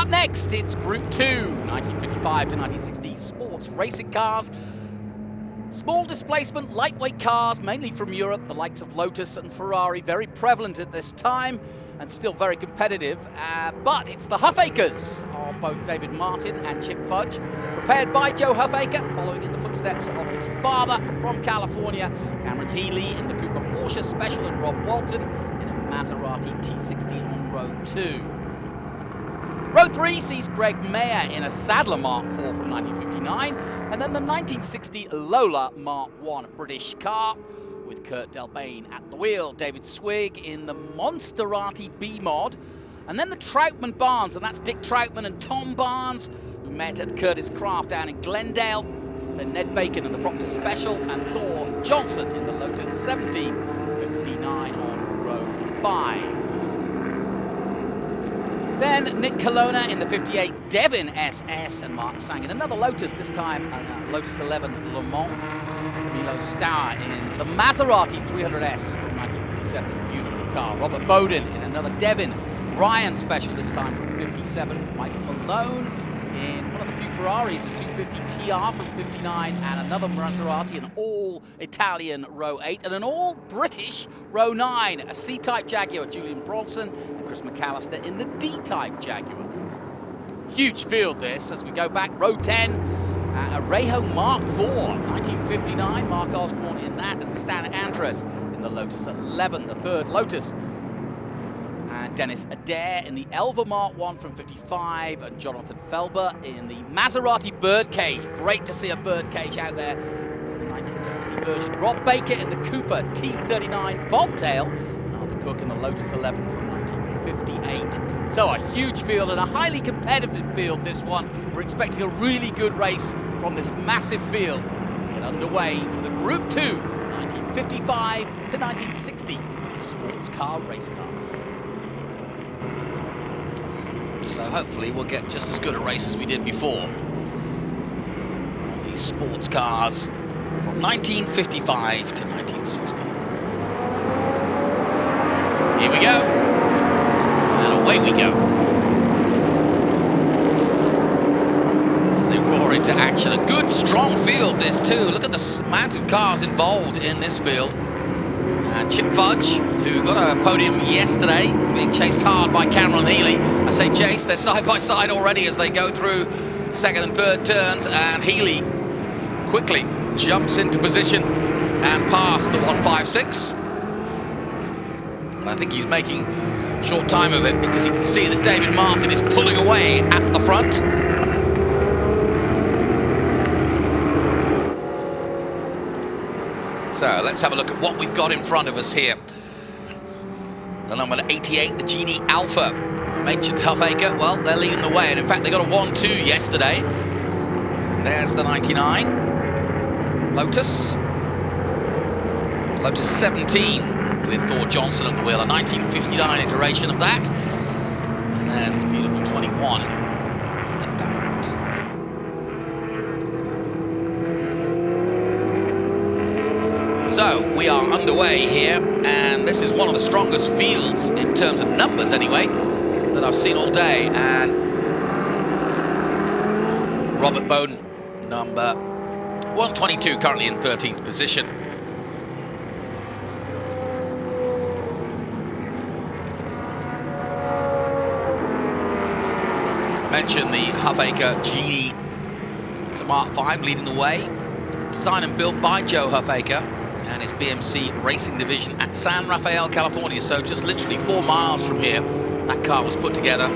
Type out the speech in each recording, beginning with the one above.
Up next, it's Group 2, 1955 to 1960 sports racing cars. Small displacement, lightweight cars, mainly from Europe, the likes of Lotus and Ferrari, very prevalent at this time and still very competitive. But it's the Huffakers of both David Martin and Chip Fudge, prepared by Joe Huffaker, following in the footsteps of his father from California, Cameron Healy in the Cooper Porsche Special and Rob Walton in a Maserati T60 on row 2. Row 3 sees Greg Meyer in a Sadler Mark IV from 1959, and then the 1960 Lola Mark I British car with Kurt Delbane at the wheel, David Swig in the Monsterati B-Mod, and then the Troutman Barnes, and that's Dick Troutman and Tom Barnes, who met at Curtis Craft down in Glendale, then Ned Bacon in the Proctor Special, and Thor Johnson in the Lotus 1759 on row 5. Then Nick Colonna in the 58 Devin SS, and Mark Sang in another Lotus, this time Lotus 11 Le Mans. Camilo Steuer in the Maserati 300S from 1957, beautiful car. Robert Bowden in another Devin Ryan Special, this time from 57. Michael Malone in one of the few Ferraris, the 250 TR from 59, and another Maserati, an all-Italian row 8, and an all-British row 9, a C-type Jaguar, Julian Bronson, and Chris McAllister in the D-type Jaguar. Huge field this, as we go back, row 10, a Reho Mark IV, 1959, Mark Osborne in that, and Stan Andres in the Lotus 11, the third Lotus. And Dennis Adair in the Elva Mark I from 55, and Jonathan Felber in the Maserati Birdcage. Great to see a Birdcage out there in the 1960 version. Rob Baker in the Cooper T39 Bobtail, and Arthur Cook in the Lotus 11 from 1958. So a huge field and a highly competitive field, this one. We're expecting a really good race from this massive field. Get underway for the Group 2, 1955 to 1960 sports car race cars. So hopefully we'll get just as good a race as we did before. These sports cars from 1955 to 1960. Here we go. And away we go. As they roar into action. A good, strong field this too. Look at the amount of cars involved in this field. Chip Fudge, who got a podium yesterday, being chased hard by Cameron Healy. I say chase, they're side by side already as they go through second and third turns, and Healy quickly jumps into position and past the 156. And I think he's making short time of it because you can see that David Martin is pulling away at the front. So let's have a look at what we've got in front of us here. The number 88, the Genie Alfa. I mentioned Huffaker, well, they're leading the way, and in fact they got a 1-2 yesterday. There's the 99. Lotus 17 with Thor Johnson at the wheel, a 1959 iteration of that. And there's the beautiful 21. Look at that. So we are underway here, and this is one of the strongest fields in terms of numbers anyway that I've seen all day. And Robert Bowden, number 122, currently in 13th position. I mentioned the Huffaker Genie. It's a Mark V leading the way. Designed and built by Joe Huffaker and his BMC Racing Division at San Rafael, California. So just literally 4 miles from here, that car was put together.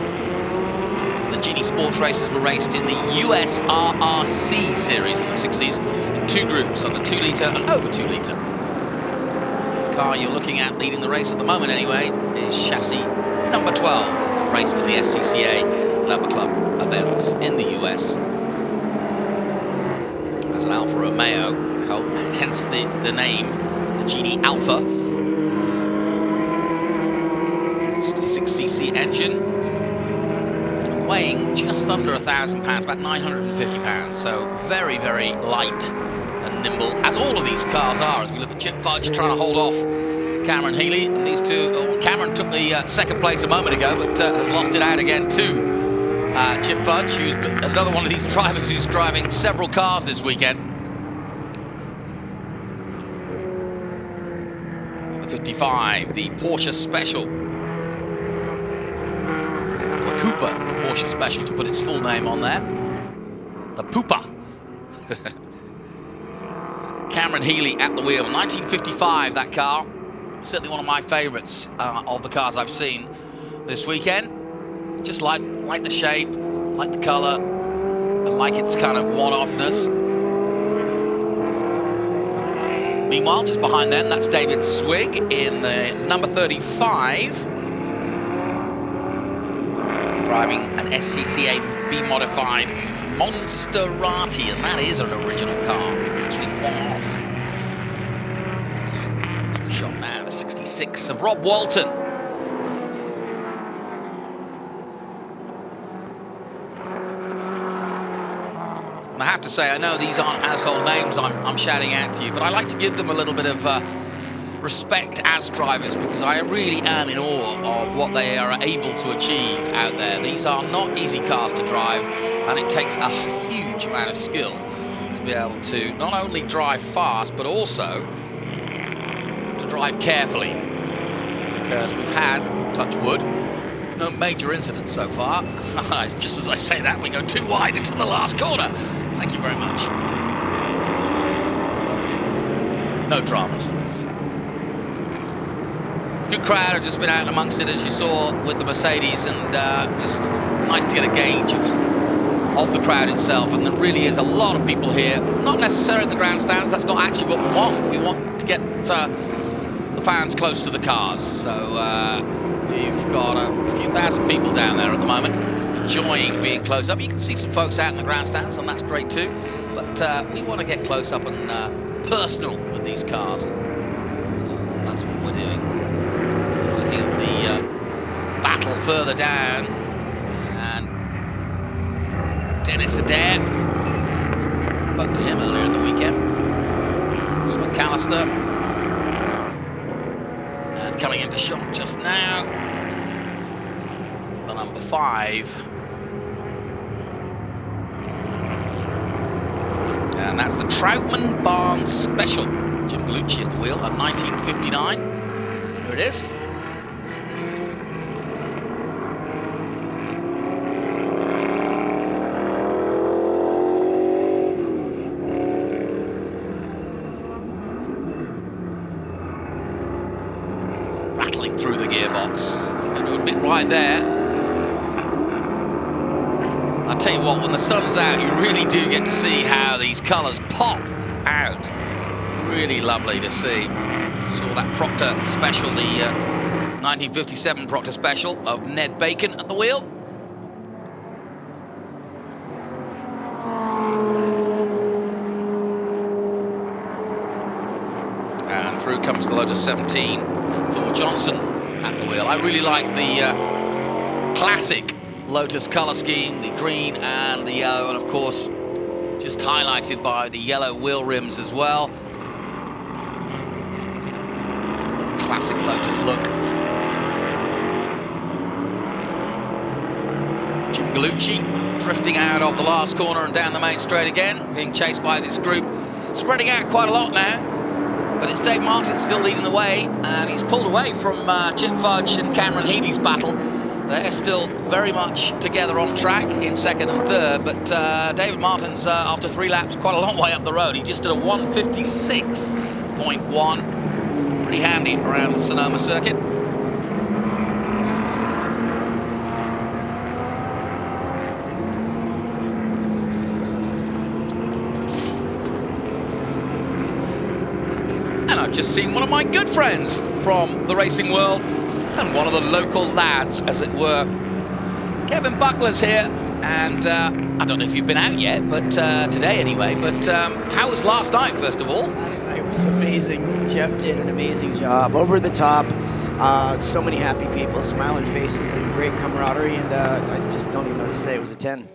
The Genie Sports races were raced in the US RRC series in the 60s in 2 groups, under 2 litre and over 2 litre. The car you're looking at leading the race at the moment anyway is chassis number 12, raced in the SCCA Number Club events in the US. As an Alfa Romeo, hence the name, the Genie Alfa. 66cc engine, weighing just under 1,000 pounds, about 950 pounds. So very, very light and nimble, as all of these cars are. As we look at Chip Fudge trying to hold off Cameron Healy, and these two. Cameron took the second place a moment ago, but has lost it out again to Chip Fudge, who's another one of these drivers who's driving several cars this weekend. The 55, the Porsche Special. The Cooper Porsche Special, to put its full name on there. The Pooper. Cameron Healy at the wheel. 1955, that car. Certainly one of my favorites of the cars I've seen this weekend. Just like the shape, like the color, and like its kind of one-offness. Meanwhile, just behind them, that's David Swig in the number 35. Driving an SCCA B-modified Monsterati, and that is an original car. Actually one-off. That's shot now, the 66 of Rob Walton. And I have to say, I know these aren't household names I'm shouting out to you, but I like to give them a little bit of respect as drivers, because I really am in awe of what they are able to achieve out there. These are not easy cars to drive, and it takes a huge amount of skill to be able to not only drive fast, but also to drive carefully, because we've had, touch wood, no major incidents so far. Just as I say that, we go too wide into the last corner. Thank you very much. No dramas. Good crowd have just been out amongst it, as you saw with the Mercedes, and just nice to get a gauge of the crowd itself. And there really is a lot of people here. Not necessarily the grandstands, that's not actually what we want. We want to get the fans close to the cars. So we've got a few thousand people down there at the moment, enjoying being close up. You can see some folks out in the grandstands, and that's great too. But we want to get close up and personal with these cars. So that's what we're doing. Looking at the battle further down, and Dennis Adair. Spoke to him earlier in the weekend. It's McAllister. And coming into shot just now, the number 5. And that's the Troutman Barnes Special. Jim Gallucci at the wheel, a 1959. Here it is. Rattling through the gearbox. A bit right there. I'll tell you what, when the sun's out, you really do get to see how these colours pop out. Really lovely to see. Saw that Proctor Special, the 1957 Proctor Special of Ned Bacon at the wheel. And through comes the Lotus 17, Thor Johnson at the wheel. I really like the classic Lotus colour scheme, the green and the yellow, and of course just highlighted by the yellow wheel rims as well. Classic Lotus look. Jim Gallucci drifting out of the last corner and down the main straight again, being chased by this group, spreading out quite a lot now. But it's Dave Martin still leading the way, and he's pulled away from Chip Fudge and Cameron Healy's battle. They're still very much together on track in second and third, but David Martin's, after 3 laps, quite a long way up the road. He just did a 156.1. Pretty handy around the Sonoma circuit. And I've just seen one of my good friends from the racing world, and one of the local lads, as it were. Kevin Buckler's here, and I don't know if you've been out yet, but today anyway, but how was last night, first of all? Last night was amazing. Jeff did an amazing job. Over the top, so many happy people, smiling faces, and great camaraderie, and I just don't even know what to say. It was a 10.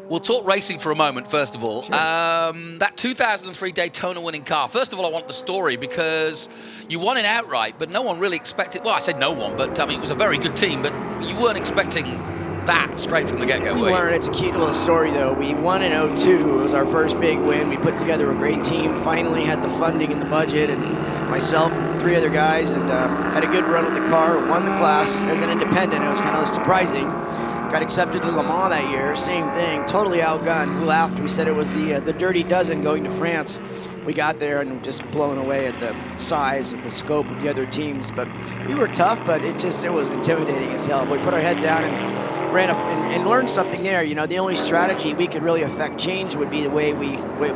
We'll talk racing for a moment, first of all. Sure. That 2003 Daytona winning car. First of all, I want the story, because you won it outright, but no one really expected, well, I said no one, but I mean, it was a very good team, but you weren't expecting that straight from the get-go, We were you? weren't. It's a cute little story, though. We won in 02. It was our first big win. We put together a great team, finally had the funding and the budget, and myself and 3 other guys, and had a good run with the car, won the class as an independent. It was kind of surprising. Got accepted to Le Mans that year, same thing, totally outgunned. We laughed. We said it was the Dirty Dozen going to France. We got there and just blown away at the size and the scope of the other teams. But we were tough, but it was intimidating as hell. We put our head down and ran and learned something there. You know, the only strategy we could really affect change would be the way we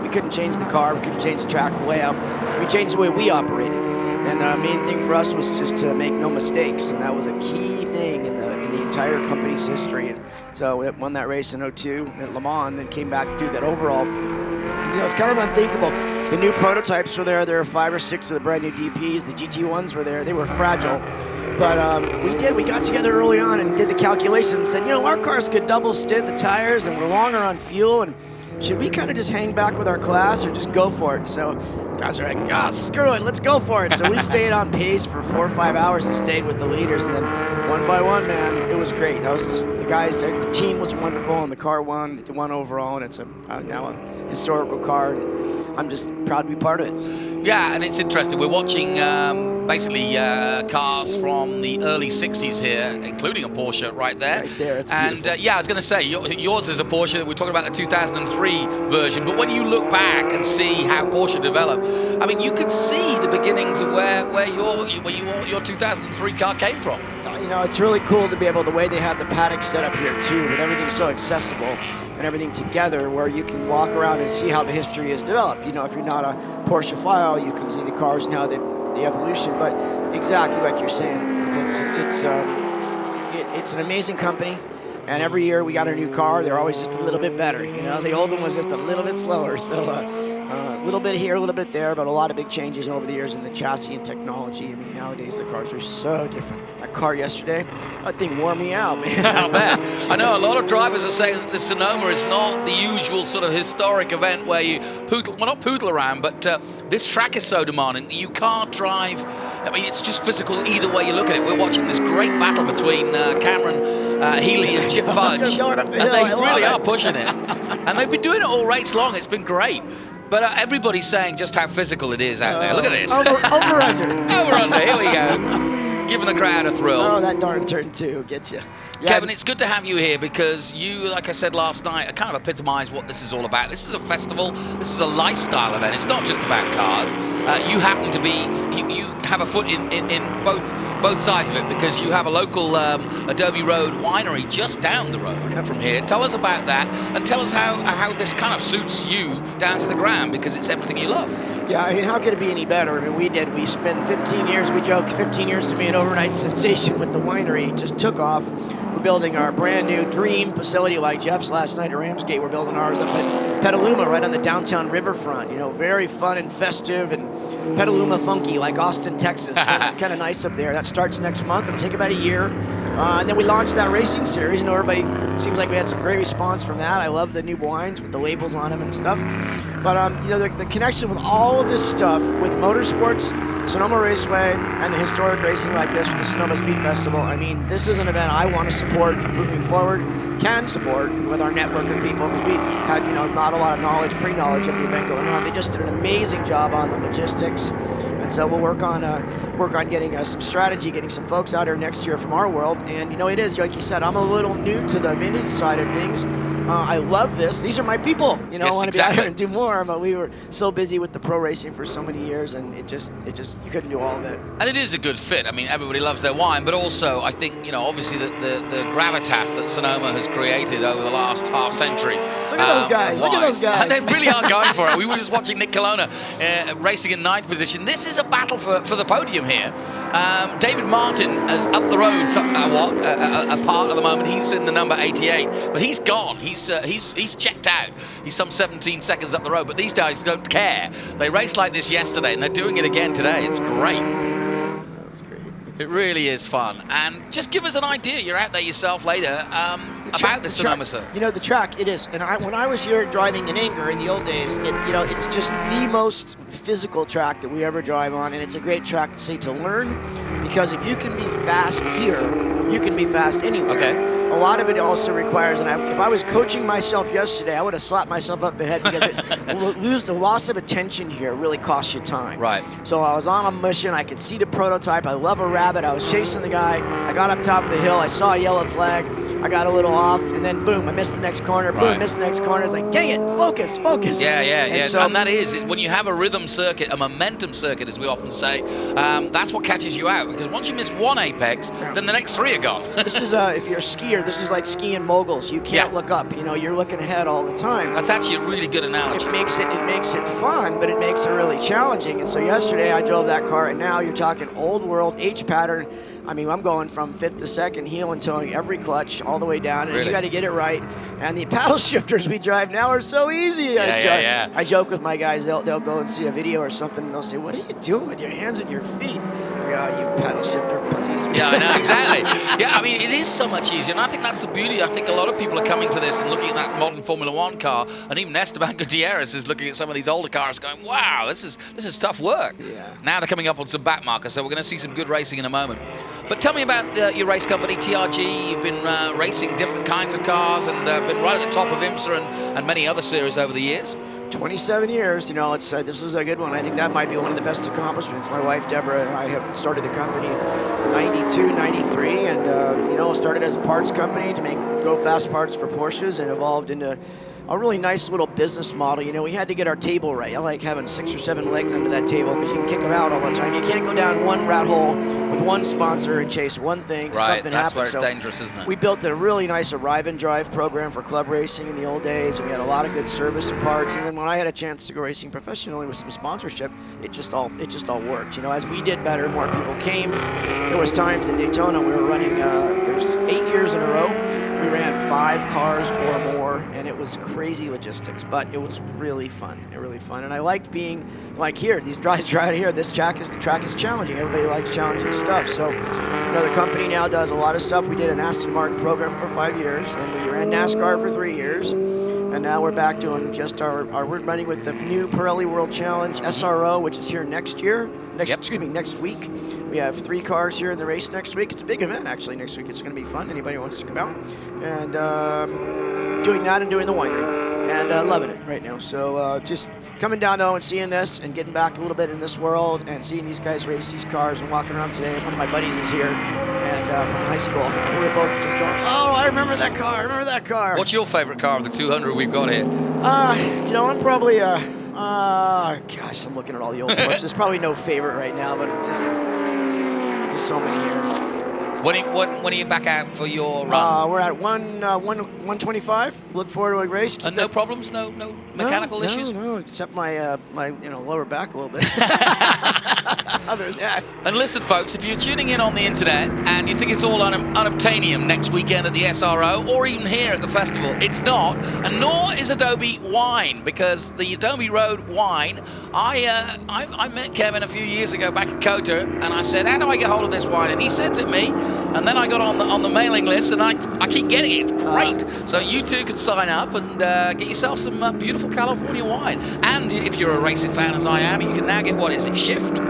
couldn't change the car, we couldn't change the track or the layout. We changed the way we operated. And the main thing for us was just to make no mistakes, and that was a key thing in the entire company's history. And so we won that race in 02 at Le Mans, and then came back to do that overall. You know, it's kind of unthinkable. The new prototypes were there. There were 5 or 6 of the brand new DPs. The GT1s were there. They were fragile. But we got together early on and did the calculations and said, you know, our cars could double stint the tires and we're longer on fuel, and should we kind of just hang back with our class or just go for it? So guys are like, oh, screw it, let's go for it. So we stayed on pace for 4 or 5 hours and stayed with the leaders, and then one by one, man, it was great. I was just, the team was wonderful, and the car won overall, and it's now a historical car, and I'm just proud to be part of it. Yeah, and it's interesting. We're watching basically cars from the early 60s here, including a Porsche right there. Right there, it's and beautiful. yeah, I was going to say, yours is a Porsche. We're talking about the 2003 version, but when you look back and see how Porsche developed, I mean, you can see the beginnings of where your 2003 car came from. You know, it's really cool to be able, the way they have the paddock set up here too, with everything so accessible and everything together, where you can walk around and see how the history is developed. You know, if you're not a Porsche file, you can see the cars and how the evolution. But exactly like you're saying, it's an amazing company. And every year we got a new car. They're always just a little bit better. You know, the old one was just a little bit slower. So a little bit here, a little bit there, but a lot of big changes over the years in the chassis and technology. I mean, nowadays the cars are so different. That car yesterday, that thing wore me out, man. I bet. I know a lot of drivers are saying that the Sonoma is not the usual sort of historic event where you not poodle around, but this track is so demanding that you can't drive. I mean, it's just physical either way you look at it. We're watching this great battle between Cameron, Healy and Chip Fudge, and they really are pushing it. And they've been doing it all race long. It's been great. But everybody's saying just how physical it is out there. Look at this. Over under. Over under. Here we go. Giving the crowd a thrill. Oh, that darn turn 2 gets you. Yeah. Kevin, it's good to have you here because you, like I said last night, kind of epitomise what this is all about. This is a festival. This is a lifestyle event. It's not just about cars. You happen to be, you have a foot in both sides of it because you have a local Adobe Road winery just down the road from here. Tell us about that and tell us how this kind of suits you down to the ground because it's everything you love. Yeah, I mean, how could it be any better? I mean, we spent 15 years, we joke, 15 years to be an overnight sensation with the winery. It just took off. We're building our brand new dream facility like Jeff's last night at Ramsgate. We're building ours up at Petaluma, right on the downtown riverfront. You know, very fun and festive and Petaluma funky, like Austin, Texas. Kind of nice up there. That starts next month. It'll take about a year. And then we launched that racing series. You know, everybody, seems like we had some great response from that. I love the new wines with the labels on them and stuff. But, you know, the connection with all of this stuff with motorsports, Sonoma Raceway, and the historic racing like this with the Sonoma Speed Festival, I mean, this is an event I want to support moving forward, can support with our network of people, because we had, you know, not a lot of knowledge, pre-knowledge of the event going on. They just did an amazing job on the logistics. And so we'll work on getting some strategy, getting some folks out here next year from our world. And, you know, it is, like you said, I'm a little new to the vintage side of things. I love this. These are my people. You know, yes, I want to exactly. be out here and do more, but we were so busy with the pro racing for so many years, and it just you couldn't do all of it. And it is a good fit. I mean, everybody loves their wine, but also I think, you know, obviously the gravitas that Sonoma has created over the last half century. Look at those guys. Look at those guys. And they really are going for it. We were just watching Nick Colonna racing in 9th position. This is a battle for the podium here. David Martin is up the road a part at the moment. He's in the number 88, but he's gone. He's checked out. He's some 17 seconds up the road, but these guys don't care. They raced like this yesterday, and they're doing it again today. It's great. That's great. It really is fun. And just give us an idea. You're out there yourself later about the Sonoma, sir. You know, the track, it is. And when I was here driving in Anger in the old days, it's just the most physical track that we ever drive on, and it's a great track to learn, because if you can be fast here, you can be fast anywhere. Okay. A lot of it also requires, and if I was coaching myself yesterday, I would have slapped myself up the head because the loss of attention here really costs you time. Right. So I was on a mission. I could see the prototype. I love a rabbit. I was chasing the guy. I got up top of the hill. I saw a yellow flag. I got a little off, and then boom, I missed the next corner. Boom, Right. missed the next corner. It's like, dang it, focus. Yeah. So, And that is, when you have a rhythm circuit, a momentum circuit, as we often say, that's what catches you out. Because once you miss one apex, then the next three are gone. this is, if you're a skier, this is like skiing moguls. You can't look up. You're looking ahead all the time. That's actually a really good analogy. It makes it fun, but it makes it really challenging. And so yesterday I drove that car, and now you're talking old world H pattern. I mean, I'm going from 5th to 2nd, heel and toeing every clutch all the way down, and Really? you got to get it right. And the paddle shifters we drive now are so easy. Yeah. I joke with my guys. They'll go and see a video or something, and they'll say, "What are you doing with your hands and your feet?" Yeah, you paddle shifter pussies. Yeah, I know, exactly. Yeah, I mean, it is so much easier, and I think that's the beauty. I think a lot of people are coming to this and looking at that modern Formula One car, and even Esteban Gutierrez is looking at some of these older cars going, wow, this is tough work. Yeah. Now they're coming up on some back markers, so we're going to see some good racing in a moment. But tell me about your race company, TRG. You've been racing different kinds of cars and been right at the top of IMSA and many other series over the years. 27 years, this was a good one. I think that might be one of the best accomplishments. My wife, Deborah, and I have started the company in 92, 93, and, started as a parts company to make go-fast parts for Porsches and evolved into a really nice little business model. We had to get our table right. I like having 6 or 7 legs under that table because you can kick them out all the time. You can't go down one rat hole with one sponsor and chase one thing. Right, something that's happens. where it's dangerous, isn't it? We built a really nice arrive and drive program for club racing in the old days, and we had a lot of good service and parts. And then when I had a chance to go racing professionally with some sponsorship, it just all worked. As we did better, more people came. There was times in Daytona we were running. There's 8 years in a row. We ran 5 cars or more, and it was crazy logistics, but it was really fun. And I liked being like here. These drives right here. The track is challenging. Everybody likes challenging stuff. So, the company now does a lot of stuff. We did an Aston Martin program for 5 years, and we ran NASCAR for 3 years. And now we're back doing just we're running with the new Pirelli World Challenge SRO, which is here next year. Next week. We have 3 cars here in the race next week. It's a big event, actually, next week. It's going to be fun. Anybody wants to come out. And doing that and doing the winery. And loving it right now. So just coming down, though, and seeing this and getting back a little bit in this world and seeing these guys race these cars and walking around today. One of my buddies is here and from high school. And we're both just going, oh, I remember that car. What's your favorite car of the 200 we've got here? I'm probably, gosh, I'm looking at all the old Porsches. There's probably no favorite right now, but it's just, there's so many here. When are you back out for your run? We're at 125. Look forward to a race. And no problems? No mechanical issues? No, except my lower back a little bit. Other than that. And listen, folks, if you're tuning in on the internet and you think it's all unobtainium next weekend at the SRO or even here at the festival, it's not, and nor is Adobe wine, because the Adobe Road wine, I met Kevin a few years ago back at COTA, and I said, how do I get hold of this wine? And he said to me, and then I got on the mailing list, and I keep getting it. It's great. So you too can sign up and get yourself some beautiful California wine. And if you're a racing fan as I am, you can now get, what is it, Shift?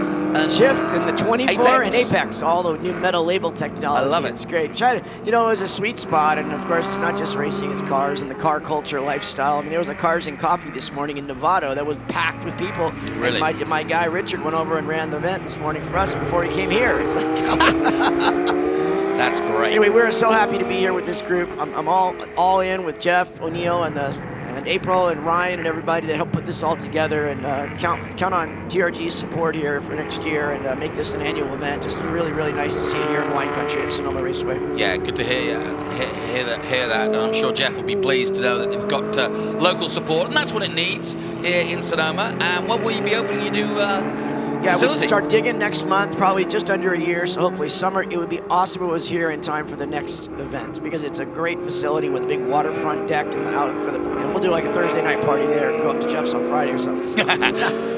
Shift and the 24 Apex. and Apex, all the new metal label technology. I love it. It's great. It was a sweet spot, and of course, it's not just racing, it's cars and the car culture lifestyle. I mean, there was a Cars and Coffee this morning in Novato that was packed with people. Really? And my guy Richard went over and ran the event this morning for us before he came here. It's like, that's great. Anyway, we're so happy to be here with this group. I'm all in with Jeff O'Neill and April and Ryan and everybody that helped put this all together, and count on TRG's support here for next year and make this an annual event. Just really, really nice to see it here in wine country at Sonoma Raceway. Yeah, good to hear that, and I'm sure Jeff will be pleased to know that you've got local support, and that's what it needs here in Sonoma. And when will you be opening your new facility? We'll start digging next month, probably just under a year, so hopefully summer. It would be awesome if it was here in time for the next event, because it's a great facility with a big waterfront deck, and we'll do like a Thursday night party there and go up to Jeff's on Friday or something. So.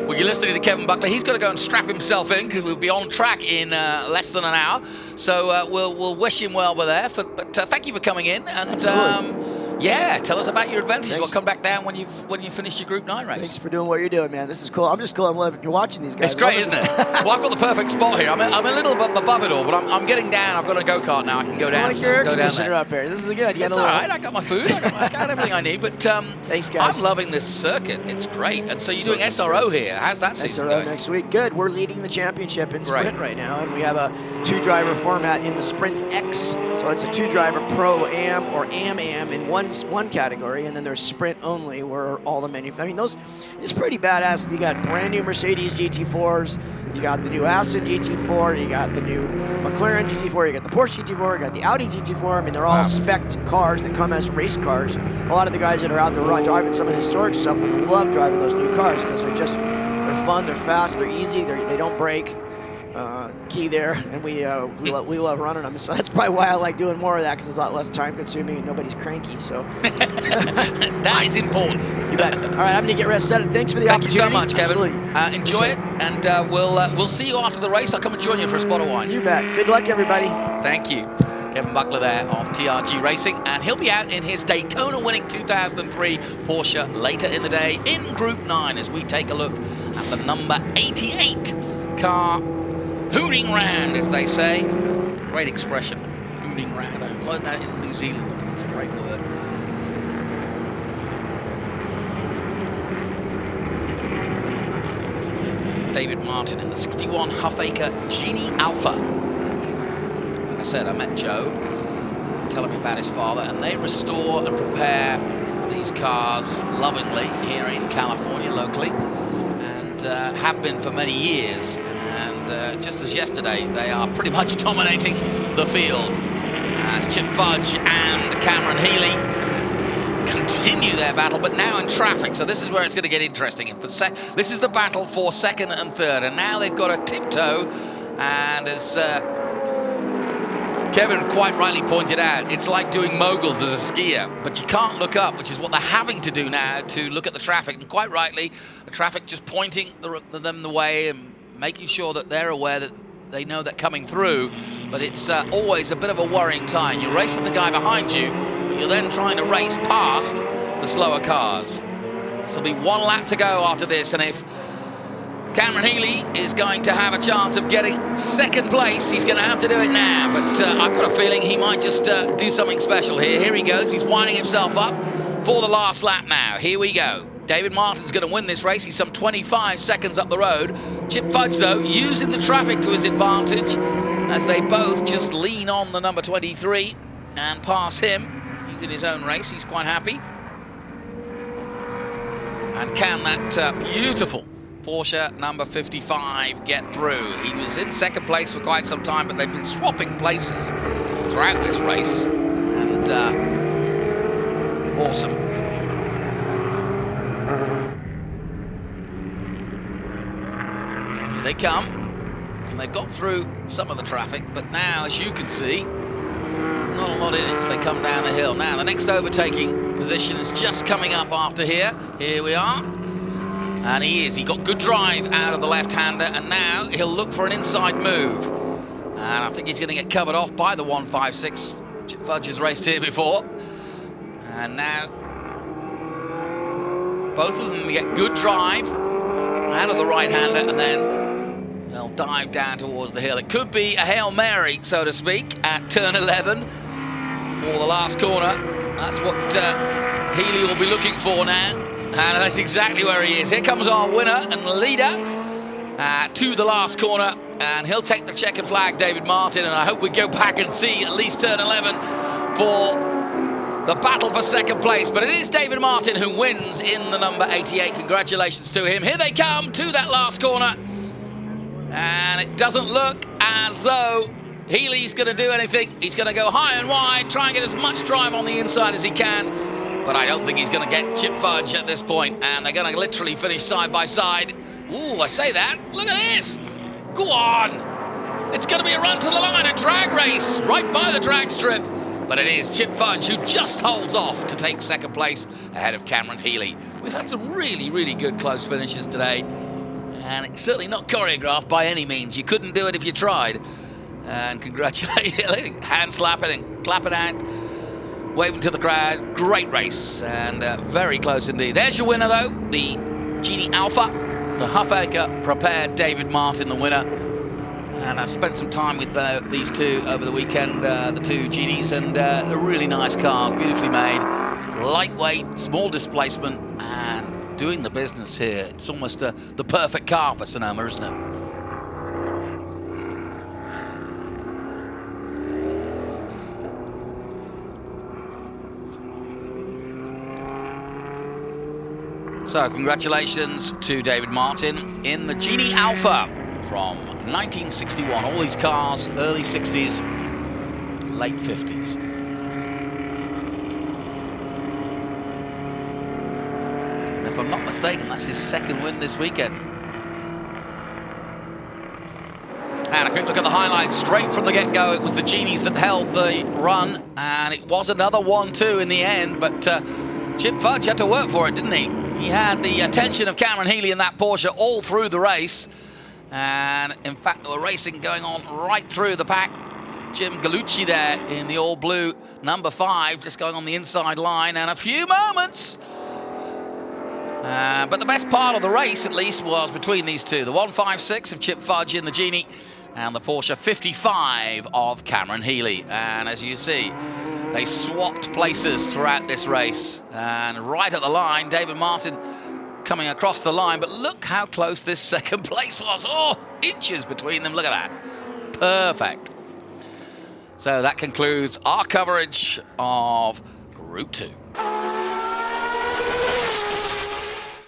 Well, you're listening to Kevin Buckley. He's got to go and strap himself in because we'll be on track in less than an hour. So we'll wish him well with that. But thank you for coming in. And Yeah, tell us about your adventures. Thanks. We'll come back down when you finished your Group 9 race. Thanks for doing what you're doing, man. This is cool. I'm just cool. I'm loving you're watching these guys. It's great, isn't it? Well, I've got the perfect spot here. I'm a little bit above it all, but I'm getting down. I've got a go-kart now. I can go down. I like your air go down conditioner there. up here. This is good. You It's all right. I got my food. I got everything I need. But Thanks, guys. I'm loving this circuit. It's great. And so you're doing SRO here. How's that season SRO going? next week. Good. We're leading the championship in sprint right now, and we have a 2-driver format in the Sprint X. So it's a 2-driver Pro Am or Am in one category, and then there's Sprint only, where all the those, it's pretty badass. You got brand new Mercedes GT4s, you got the new Aston GT4, you got the new McLaren GT4, you got the Porsche GT4, you got the Audi GT4. I mean, they're all spec'd cars that come as race cars. A lot of the guys that are out there driving some of the historic stuff would love driving those new cars because they're fun, they're fast, they're easy, they don't break. Key there, and we love running them. So that's probably why I like doing more of that, because it's a lot less time consuming and nobody's cranky. So that is important. You bet. All right, I'm gonna get rest set. Thanks for the opportunity. Thank you so much, Kevin. Absolutely. Enjoy it, and we'll see you after the race. I'll come and join you for a spot of wine. You bet. Good luck, everybody. Thank you. Kevin Buckler there of TRG Racing, and he'll be out in his Daytona-winning 2003 Porsche later in the day in Group 9 as we take a look at the number 88 car. Hooning round, as they say. Great expression, hooning round. I learned that in New Zealand. I think it's a great word. David Martin in the 61 Huffaker Ganie Alfa. Like I said, I met Joe, telling me about his father, and they restore and prepare these cars lovingly here in California locally, and have been for many years. And just as yesterday, they are pretty much dominating the field as Chip Fudge and Cameron Healy continue their battle, but now in traffic. So this is where it's going to get interesting. This is the battle for second and third, and now they've got a tiptoe. And as Kevin quite rightly pointed out, it's like doing moguls as a skier, but you can't look up, which is what they're having to do now to look at the traffic. And quite rightly, the traffic just pointing them the way and making sure that they're aware that they know that coming through, but it's always a bit of a worrying time. You're racing the guy behind you, but you're then trying to race past the slower cars. This will be one lap to go after this, and if Cameron Healy is going to have a chance of getting second place, he's going to have to do it now, but I've got a feeling he might just do something special here. Here he goes, he's winding himself up for the last lap now. Here we go. David Martin's going to win this race. He's some 25 seconds up the road. Chip Fudge, though, using the traffic to his advantage as they both just lean on the number 23 and pass him. He's in his own race. He's quite happy. And can that beautiful Porsche number 55 get through? He was in second place for quite some time, but they've been swapping places throughout this race. And awesome. Here they come, and they got through some of the traffic, but now, as you can see, there's not a lot in it as they come down the hill. Now, the next overtaking position is just coming up after here. Here we are, and he got good drive out of the left-hander, and now he'll look for an inside move. And I think he's going to get covered off by the 156. Chip Fudge has raced here before, and now both of them get good drive out of the right-hander, and then they'll dive down towards the hill. It could be a Hail Mary, so to speak, at turn 11 for the last corner. That's what Healy will be looking for now, and that's exactly where he is. Here comes our winner and leader to the last corner, and he'll take the checkered flag, David Martin, and I hope we go back and see at least turn 11 for the battle for second place. But it is David Martin who wins in the number 88. Congratulations to him. Here they come to that last corner. And it doesn't look as though Healy's going to do anything. He's going to go high and wide, try and get as much drive on the inside as he can. But I don't think he's going to get Chip Fudge at this point. And they're going to literally finish side by side. Ooh, I say that. Look at this. Go on. It's going to be a run to the line, a drag race right by the drag strip. But it is Chip Fudge who just holds off to take second place ahead of Cameron Healy. We've had some really, really good close finishes today. And it's certainly not choreographed by any means. You couldn't do it if you tried. And congratulations, hand slapping and clapping out. waving to the crowd. Great race, and very close indeed. There's your winner, though, the Genie Alfa. The Huffaker prepared David Martin, the winner. And I spent some time with these two over the weekend, the two Genies, and they're really nice cars, beautifully made, lightweight, small displacement, and doing the business here. It's almost the perfect car for Sonoma, isn't it? So congratulations to David Martin in the Genie Alfa from 1961. All these cars, early 60s, late 50s. And if I'm not mistaken, that's his second win this weekend. And a quick look at the highlights straight from the get-go. It was the Genies that held the run, and it was another 1-2 in the end, but Chip Fudge had to work for it, didn't he? He had the attention of Cameron Healy in that Porsche all through the race. And in fact, they were racing going on right through the pack. Jim Gallucci there in the all-blue number 5, just going on the inside line, and a few moments. But the best part of the race, at least, was between these two. The 156 of Chip Fudge in the Genie and the Porsche 55 of Cameron Healy. And as you see, they swapped places throughout this race. And right at the line, David Martin coming across the line, but look how close this second place was. Oh, inches between them, look at that. Perfect. So that concludes our coverage of Group 2.